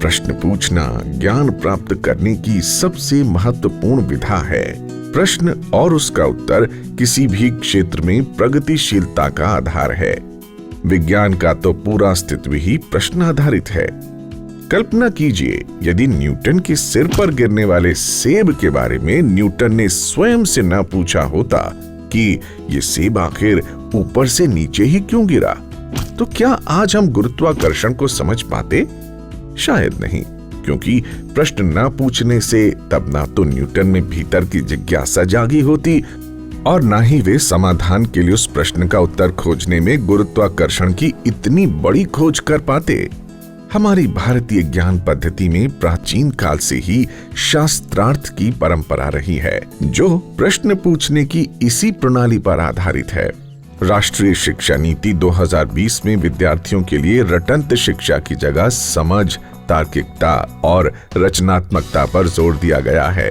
प्रश्न पूछना ज्ञान प्राप्त करने की सबसे महत्वपूर्ण विधा है। प्रश्न और उसका उत्तर किसी भी क्षेत्र में प्रगतिशीलता का आधार है। विज्ञान का तो पूरा अस्तित्व ही प्रश्न आधारित है। कल्पना कीजिए यदि न्यूटन के सिर पर गिरने वाले सेब के बारे में न्यूटन ने स्वयं से न पूछा होता कि ये सेब आखिर ऊपर से नीचे ही क्यों गिरा, तो क्या आज हम गुरुत्वाकर्षण को समझ पाते? शायद नहीं, क्योंकि प्रश्न न पूछने से तब ना तो न्यूटन में भीतर की जिज्ञासा जागी होती और ना ही वे समाधान के लिए उस प्रश्न का उत्तर खोजने में गुरुत्वाकर्षण की इतनी बड़ी खोज कर पाते। हमारी भारतीय ज्ञान पद्धति में प्राचीन काल से ही शास्त्रार्थ की परंपरा रही है, जो प्रश्न पूछने की इसी प्रणाली पर आधारित है। राष्ट्रीय शिक्षा नीति 2020 में विद्यार्थियों के लिए रटंत शिक्षा की जगह समझ, तार्किकता और रचनात्मकता पर जोर दिया गया है।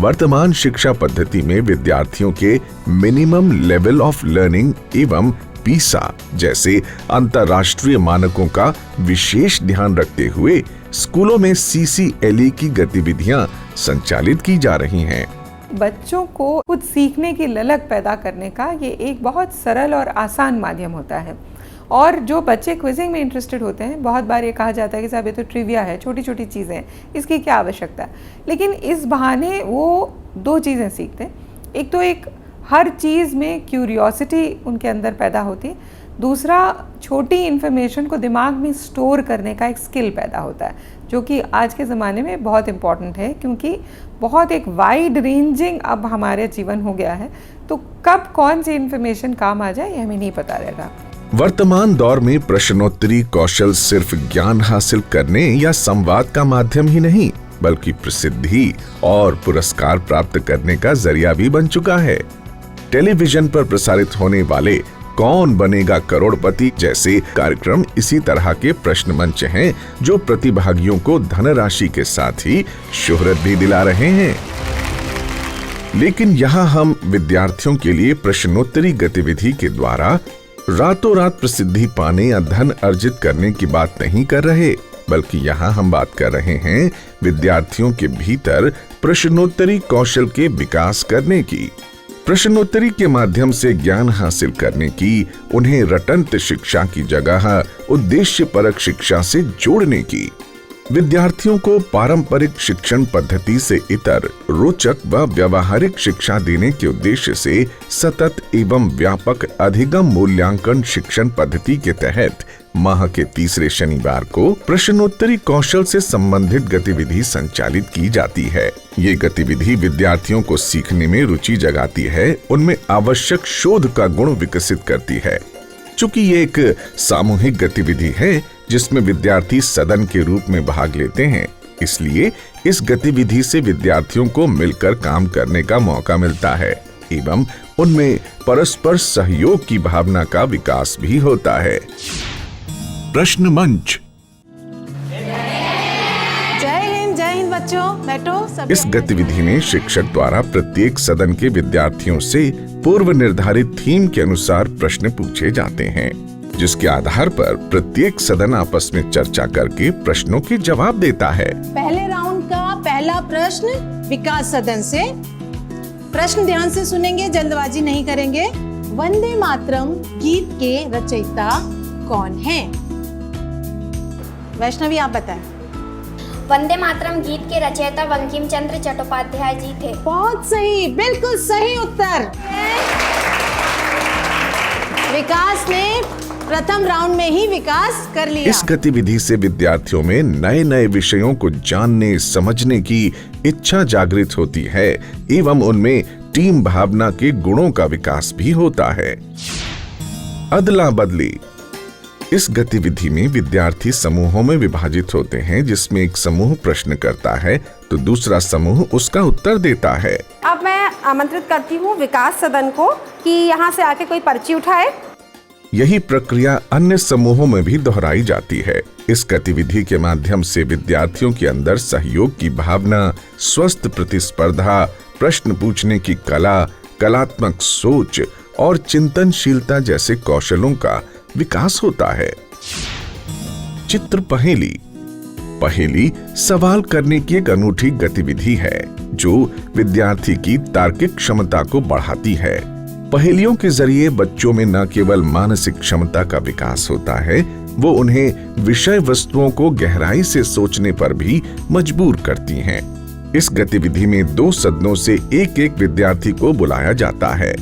वर्तमान शिक्षा पद्धति में विद्यार्थियों के मिनिमम लेवल ऑफ लर्निंग एवं पीसा जैसे अंतर्राष्ट्रीय मानकों का विशेष ध्यान रखते हुए स्कूलों में CCLE की गतिविधियां संचालित की जा रही हैं। बच्चों को खुद सीखने की ललक पैदा करने का ये एक बहुत सरल और आसान माध्यम होता है। और जो बच्चे क्विजिंग में इंटरेस्टेड होते हैं, बहुत बार ये कहा जाता है कि साहब ये तो ट्रिविया है, छोटी छोटी चीज़ें हैं, इसकी क्या आवश्यकता है। लेकिन इस बहाने वो दो चीज़ें सीखते हैं। एक तो एक हर चीज़ में क्यूरियोसिटी उनके अंदर पैदा होती है, दूसरा छोटी इन्फॉर्मेशन को दिमाग में स्टोर करने का एक स्किल पैदा होता है, जो कि आज के ज़माने में बहुत इम्पॉर्टेंट है, क्योंकि बहुत एक वाइड रेंजिंग अब हमारे जीवन हो गया है। तो कब कौन सी इन्फॉर्मेशन काम आ जाए ये हमें नहीं पता रहेगा। वर्तमान दौर में प्रश्नोत्तरी कौशल सिर्फ ज्ञान हासिल करने या संवाद का माध्यम ही नहीं, बल्कि प्रसिद्धि और पुरस्कार प्राप्त करने का जरिया भी बन चुका है। टेलीविजन पर प्रसारित होने वाले कौन बनेगा करोड़पति जैसे कार्यक्रम इसी तरह के प्रश्न मंच हैं, जो प्रतिभागियों को धनराशि के साथ ही शोहरत भी दिला रहे हैं। लेकिन यहाँ हम विद्यार्थियों के लिए प्रश्नोत्तरी गतिविधि के द्वारा रातों रात प्रसिद्धि पाने या धन अर्जित करने की बात नहीं कर रहे, बल्कि यहाँ हम बात कर रहे हैं विद्यार्थियों के भीतर प्रश्नोत्तरी कौशल के विकास करने की, प्रश्नोत्तरी के माध्यम से ज्ञान हासिल करने की, उन्हें रटंत शिक्षा की जगह उद्देश्यपरक शिक्षा से जोड़ने की, विद्यार्थियों को पारंपरिक शिक्षण पद्धति से इतर रोचक व व्यावहारिक शिक्षा देने के उद्देश्य से सतत एवं व्यापक अधिगम मूल्यांकन शिक्षण पद्धति के तहत माह के तीसरे शनिवार को प्रश्नोत्तरी कौशल से संबंधित गतिविधि संचालित की जाती है। ये गतिविधि विद्यार्थियों को सीखने में रुचि जगाती है, उनमें आवश्यक शोध का गुण विकसित करती है। चूंकि ये एक सामूहिक गतिविधि है जिसमें विद्यार्थी सदन के रूप में भाग लेते हैं, इसलिए इस गतिविधि से विद्यार्थियों को मिलकर काम करने का मौका मिलता है एवं उनमें परस्पर सहयोग की भावना का विकास भी होता है। प्रश्न मंच। जय हिंद बच्चों, बैठो। इस गतिविधि में शिक्षक द्वारा प्रत्येक सदन के विद्यार्थियों से पूर्व निर्धारित थीम के अनुसार प्रश्न पूछे जाते हैं, जिसके आधार पर प्रत्येक सदन आपस में चर्चा करके प्रश्नों के जवाब देता है। पहले राउंड का पहला प्रश्न विकास सदन से। प्रश्न ध्यान से सुनेंगे, जल्दबाजी नहीं करेंगे। वंदे मातरम गीत के रचयिता कौन हैं? वैष्णवी, आप बताएं। वंदे मातरम गीत के रचयिता बंकिम चंद्र चट्टोपाध्याय जी थे। बहुत सही, बिल्कुल सही उत्तर। विकास ने प्रथम राउंड में ही विकास कर लिया। इस गतिविधि से विद्यार्थियों में नए नए विषयों को जानने समझने की इच्छा जागृत होती है एवं उनमें टीम भावना के गुणों का विकास भी होता है। अदला बदली। इस गतिविधि में विद्यार्थी समूहों में विभाजित होते हैं, जिसमें एक समूह प्रश्न करता है तो दूसरा समूह उसका उत्तर देता है। अब मैं आमंत्रित करती हूँ विकास सदन को कि यहाँ से आके कोई पर्ची उठाए। यही प्रक्रिया अन्य समूहों में भी दोहराई जाती है। इस गतिविधि के माध्यम से विद्यार्थियों के अंदर सहयोग की भावना, स्वस्थ प्रतिस्पर्धा, प्रश्न पूछने की कला, कलात्मक सोच और चिंतनशीलता जैसे कौशलों का विकास होता है। चित्र पहेली। पहेली सवाल करने की एक अनूठी गतिविधि है जो विद्यार्थी की तार्किक क्षमता को बढ़ाती है। पहेलियों के जरिए बच्चों में न केवल मानसिक क्षमता का विकास होता है, वो उन्हें विषय वस्तुओं को गहराई से सोचने पर भी मजबूर करती हैं। इस गतिविधि में 2 सदनों से एक विद्यार्थी को बुलाया जाता है।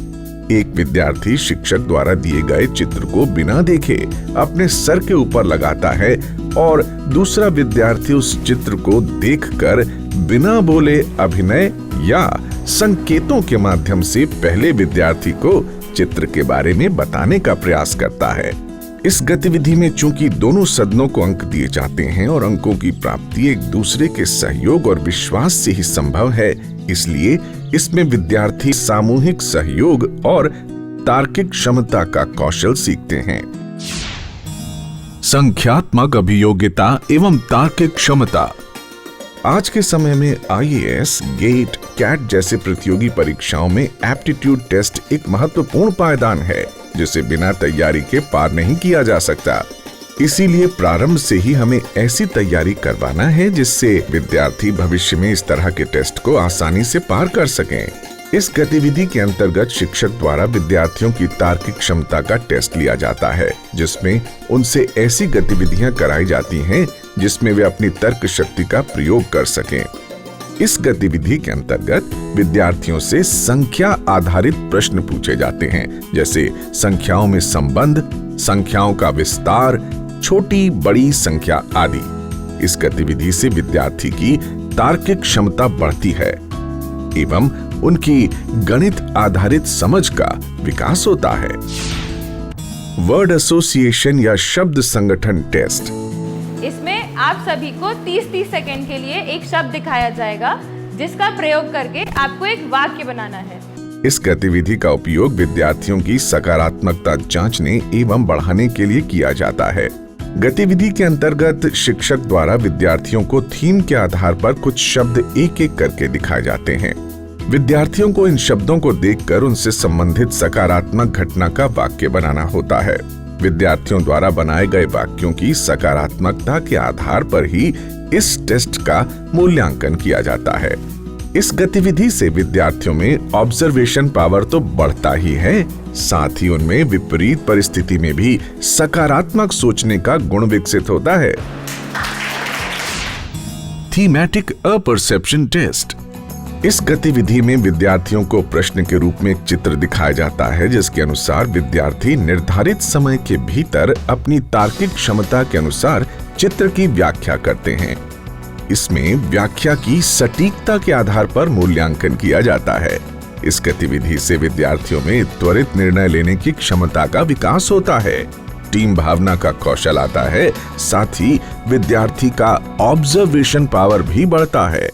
एक विद्यार्थी शिक्षक द्वारा दिए गए चित्र को बिना देखे अपने सर के ऊपर लगाता है और दूसरा विद्यार्थी उस चित्र को देखकर बिना बोले अभिनय या संकेतों के माध्यम से पहले विद्यार्थी को चित्र के बारे में बताने का प्रयास करता है। इस गतिविधि में चूंकि दोनों सदनों को अंक दिए जाते हैं और अंकों की प्राप्ति एक दूसरे के सहयोग और विश्वास से ही संभव है, इसलिए इसमें विद्यार्थी सामूहिक सहयोग और तार्किक क्षमता का कौशल सीखते हैं। संख्यात्मक अभियोगिता एवं तार्किक क्षमता। आज के समय में IAS, गेट, कैट जैसे प्रतियोगी परीक्षाओं में एप्टीट्यूड टेस्ट एक महत्वपूर्ण पायदान है जिसे बिना तैयारी के पार नहीं किया जा सकता। इसीलिए प्रारंभ से ही हमें ऐसी तैयारी करवाना है जिससे विद्यार्थी भविष्य में इस तरह के टेस्ट को आसानी से पार कर सकें। इस गतिविधि के अंतर्गत शिक्षक द्वारा विद्यार्थियों की तार्किक क्षमता का टेस्ट लिया जाता है, जिसमें उनसे ऐसी गतिविधियां कराई जाती हैं जिसमें वे अपनी तर्क शक्ति का प्रयोग कर सकें। इस गतिविधि के अंतर्गत विद्यार्थियों से संख्या आधारित प्रश्न पूछे जाते हैं, जैसे संख्याओं में संबंध, संख्याओं का विस्तार, छोटी बड़ी संख्या आदि। इस गतिविधि से विद्यार्थी की तार्किक क्षमता बढ़ती है एवं उनकी गणित आधारित समझ का विकास होता है। वर्ड एसोसिएशन या शब्द संगठन टेस्ट। इसमें आप सभी को 30-30 सेकंड के लिए एक शब्द दिखाया जाएगा जिसका प्रयोग करके आपको एक वाक्य बनाना है। इस गतिविधि का उपयोग विद्यार्थियों की सकारात्मकता जांचने एवं बढ़ाने के लिए किया जाता है। गतिविधि के अंतर्गत शिक्षक द्वारा विद्यार्थियों को थीम के आधार पर कुछ शब्द एक-एक करके दिखाए जाते हैं। विद्यार्थियों को इन शब्दों को देखकर उनसे संबंधित सकारात्मक घटना का वाक्य बनाना होता है। विद्यार्थियों द्वारा बनाए गए वाक्यों की सकारात्मकता के आधार पर ही इस टेस्ट का मूल्यांकन किया जाता है। इस गतिविधि से विद्यार्थियों में ऑब्जर्वेशन पावर तो बढ़ता ही है, साथ ही उनमें विपरीत परिस्थिति में भी सकारात्मक सोचने का गुण विकसित होता है। Thematic apperception test. इस गतिविधि में विद्यार्थियों को प्रश्न के रूप में एक चित्र दिखाया जाता है जिसके अनुसार विद्यार्थी निर्धारित समय के भीतर अपनी तार्किक क्षमता के अनुसार चित्र की व्याख्या करते हैं। इसमें व्याख्या की सटीकता के आधार पर मूल्यांकन किया जाता है। इस गतिविधि से विद्यार्थियों में त्वरित निर्णय लेने की क्षमता का विकास होता है, टीम भावना का कौशल आता है, साथ ही विद्यार्थी का ऑब्जर्वेशन पावर भी बढ़ता है।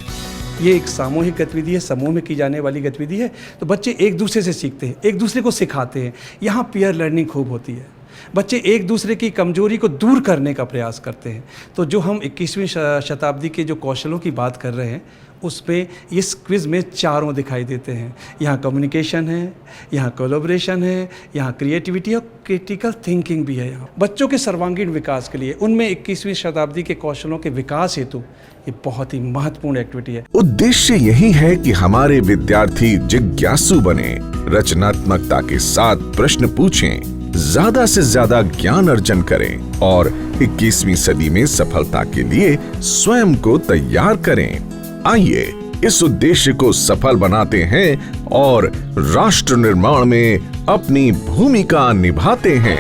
ये एक सामूहिक गतिविधि है, समूह में की जाने वाली गतिविधि है, तो बच्चे एक दूसरे से सीखते हैं, एक दूसरे को सिखाते हैं। यहाँ पीयर लर्निंग खूब होती है। बच्चे एक दूसरे की कमजोरी को दूर करने का प्रयास करते हैं। तो जो हम 21वीं शताब्दी के जो कौशलों की बात कर रहे हैं उसमें इस क्विज़ में चारों दिखाई देते हैं। यहाँ कम्युनिकेशन है, यहाँ कोलैबोरेशन है, यहाँ क्रिएटिविटी और क्रिटिकल थिंकिंग भी है। यहाँ बच्चों के सर्वांगीण विकास के लिए उनमें 21वीं शताब्दी के कौशलों के विकास हेतु ये बहुत ही महत्वपूर्ण एक्टिविटी है। उद्देश्य यही है कि हमारे विद्यार्थी जिज्ञासु बने, रचनात्मकता के साथ प्रश्न पूछें, ज्यादा से ज्यादा ज्ञान अर्जन करें और 21वीं सदी में सफलता के लिए स्वयं को तैयार करें। आइए इस उद्देश्य को सफल बनाते हैं और राष्ट्र निर्माण में अपनी भूमिका निभाते हैं।